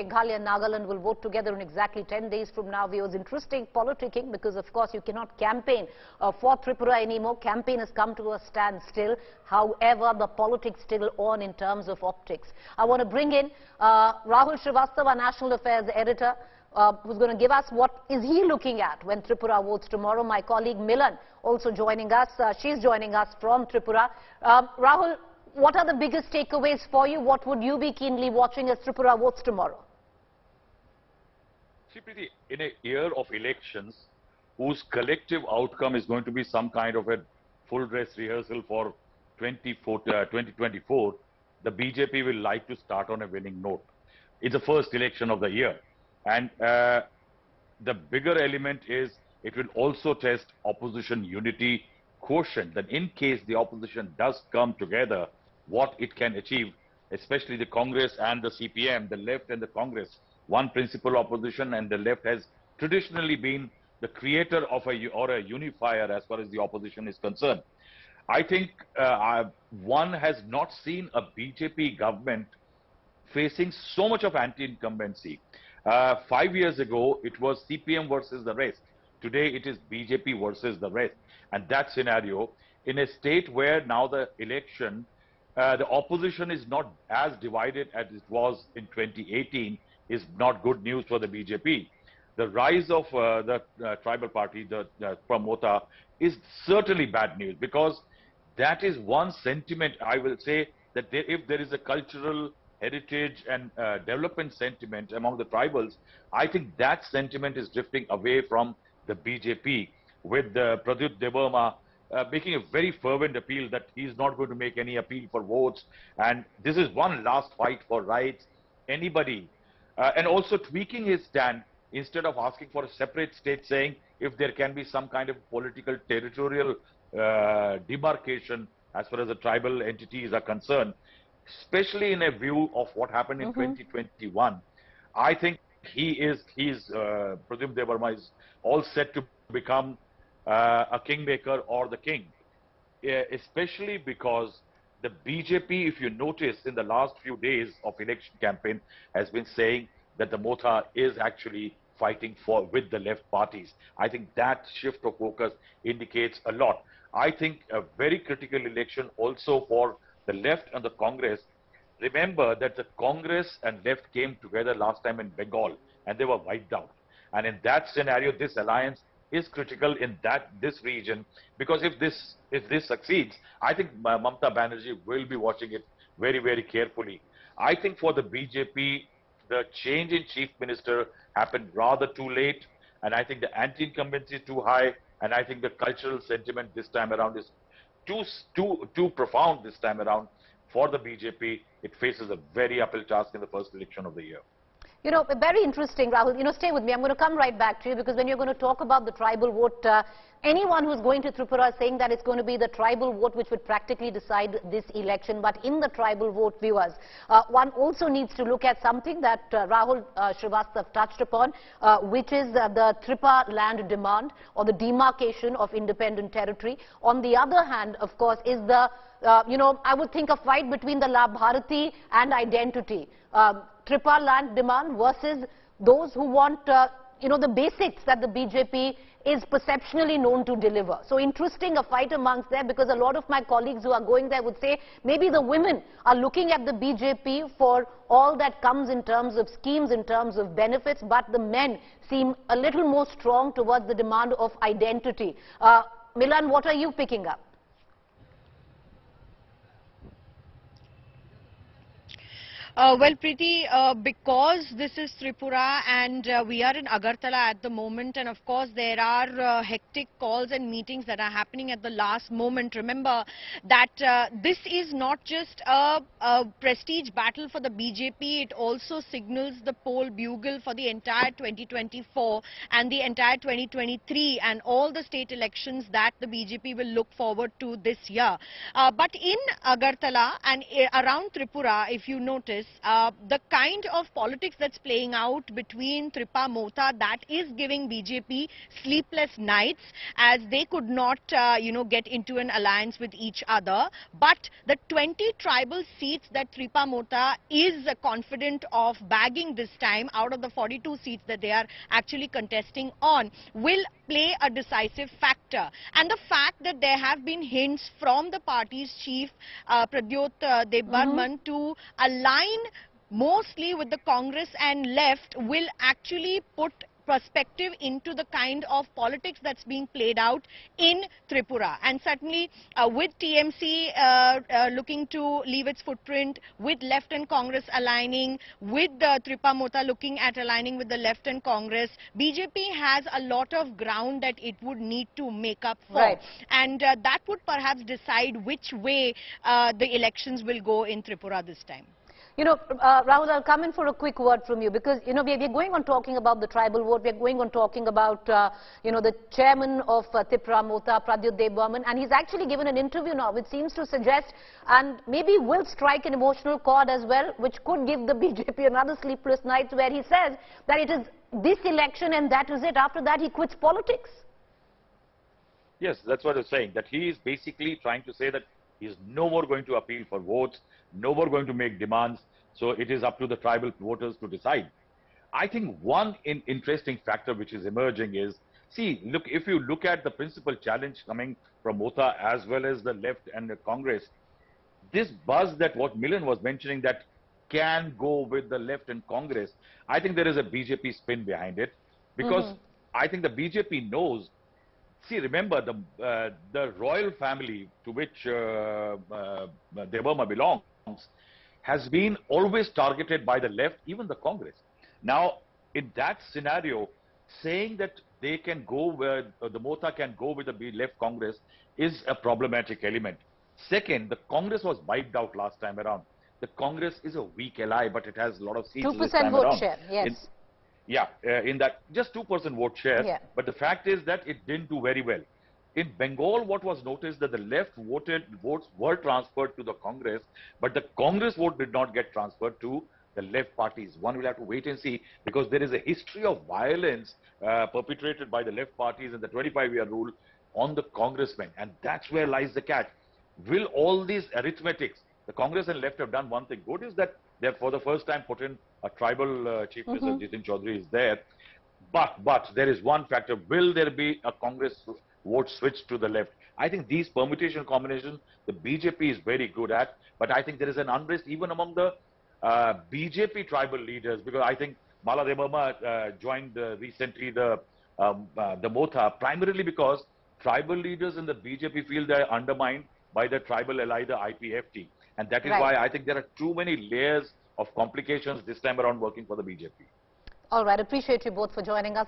Meghalaya and Nagaland will vote together in exactly 10 days from now. It was interesting politicking because, of course, you cannot campaign for Tripura anymore. Campaign has come to a standstill. However, the politics still on in terms of optics. I want to bring in Rahul Srivastava, National Affairs Editor, who's going to give us what is he looking at when Tripura votes tomorrow. My colleague Milan also joining us. She's joining us from Tripura. Rahul, what are the biggest takeaways for you? What would you be keenly watching as Tripura votes tomorrow? See, Preeti, in a year of elections, whose collective outcome is going to be some kind of a full dress rehearsal for 2024, the BJP will like to start on a winning note. It's the first election of the year. And the bigger element is it will also test opposition unity quotient, that in case the opposition does come together, what it can achieve, especially the Congress and the CPM, the left and the Congress, one principal opposition, and the left has traditionally been the creator of a unifier as far as the opposition is concerned. I think one has not seen a BJP government facing so much of anti-incumbency. 5 years ago, it was CPM versus the rest. Today, it is BJP versus the rest. And that scenario, in a state where now the election, the opposition is not as divided as it was in 2018, is not good news for the BJP. The rise of the tribal party, the Pramota, is certainly bad news, because that is one sentiment, I will say, that if there is a cultural heritage and development sentiment among the tribals, I think that sentiment is drifting away from the BJP, with Pradyut Devarma making a very fervent appeal that he is not going to make any appeal for votes, and this is one last fight for rights. Anybody, and also tweaking his stand, instead of asking for a separate state, saying if there can be some kind of political territorial demarcation as far as the tribal entities are concerned, especially in a view of what happened in 2021. I think Pradyut Devarma is all set to become a kingmaker or the king, especially because the BJP, if you notice, in the last few days of election campaign, has been saying that the Motha is actually fighting with the left parties. I think that shift of focus indicates a lot. I think a very critical election also for the left and the Congress. Remember that the Congress and left came together last time in Bengal and they were wiped out. And in that scenario, this alliance is critical in this region, because if this succeeds, I think Mamata Banerjee will be watching it very, very carefully. I think for the BJP, the change in chief minister happened rather too late, and I think the anti-incumbency is too high, and I think the cultural sentiment this time around is too profound this time around for the BJP. It faces a very uphill task in the first election of the year. You know, very interesting, Rahul. You know, stay with me. I'm going to come right back to you, because when you're going to talk about the tribal vote, anyone who's going to Tripura is saying that it's going to be the tribal vote which would practically decide this election. But in the tribal vote, viewers, one also needs to look at something that Rahul Srivastava touched upon, which is the Tripura land demand, or the demarcation of independent territory. On the other hand, of course, is the you know, I would think a fight between the Bharati and identity. Tripura land demand versus those who want, you know, the basics that the BJP is perceptionally known to deliver. So interesting, a fight amongst them, because a lot of my colleagues who are going there would say maybe the women are looking at the BJP for all that comes in terms of schemes, in terms of benefits, but the men seem a little more strong towards the demand of identity. Milan, what are you picking up? Well, Preeti, because this is Tripura and we are in Agartala at the moment, and of course there are hectic calls and meetings that are happening at the last moment. Remember that this is not just a prestige battle for the BJP, it also signals the poll bugle for the entire 2024 and the entire 2023 and all the state elections that the BJP will look forward to this year. But in Agartala and around Tripura, if you notice, this, the kind of politics that's playing out between Tripura Mota, that is giving BJP sleepless nights, as they could not, get into an alliance with each other. But the 20 tribal seats that Tripura Mota is confident of bagging this time, out of the 42 seats that they are actually contesting on, will play a decisive factor. And the fact that there have been hints from the party's chief, Pradyot Debbarman, to align mostly with the Congress and left will actually put perspective into the kind of politics that's being played out in Tripura. And certainly with TMC looking to leave its footprint, with left and Congress aligning, with Tripura Mota looking at aligning with the left and Congress, BJP has a lot of ground that it would need to make up for. Right. And that would perhaps decide which way the elections will go in Tripura this time. Rahul, I'll come in for a quick word from you because, we're going on talking about the tribal vote. We're going on talking about, the chairman of Tripura Mota, Pradyot Debbarman, and he's actually given an interview now which seems to suggest and maybe will strike an emotional chord as well, which could give the BJP another sleepless night, where he says that it is this election and that is it. After that, he quits politics. Yes, that's what I'm saying, that he is basically trying to say that he is no more going to appeal for votes, no more going to make demands. So it is up to the tribal voters to decide. I think one interesting factor which is emerging is, look, if you look at the principal challenge coming from Mota as well as the left and the Congress, this buzz that what Milan was mentioning that can go with the left and Congress, I think there is a BJP spin behind it, because I think the BJP knows. Remember the royal family to which Debbarman belongs has been always targeted by the left, even the Congress. Now, in that scenario, saying that they can go where the Mota can go with the left Congress is a problematic element. Second, the Congress was wiped out last time around. The Congress is a weak ally, but it has a lot of seats 2% this time vote around. share, yes. In that, just 2% vote share. Yeah. But the fact is that it didn't do very well. In Bengal, what was noticed that the left votes were transferred to the Congress, but the Congress vote did not get transferred to the left parties. One will have to wait and see, because there is a history of violence perpetrated by the left parties in the 25-year rule on the congressmen, and that's where lies the catch. Will all these arithmetics, the Congress and left have done one thing good, is that they have for the first time put in a tribal chief minister, Jitin Chaudhary is there. But there is one factor. Will there be a Congress vote switch to the left? I think these permutation combinations, the BJP is very good at, but I think there is an unrest even among the BJP tribal leaders, because I think Mala Debbarman joined recently the Mota, primarily because tribal leaders in the BJP feel they are undermined by the tribal ally, the IPFT. And that is why I think there are too many layers of complications this time around working for the BJP. All right, appreciate you both for joining us.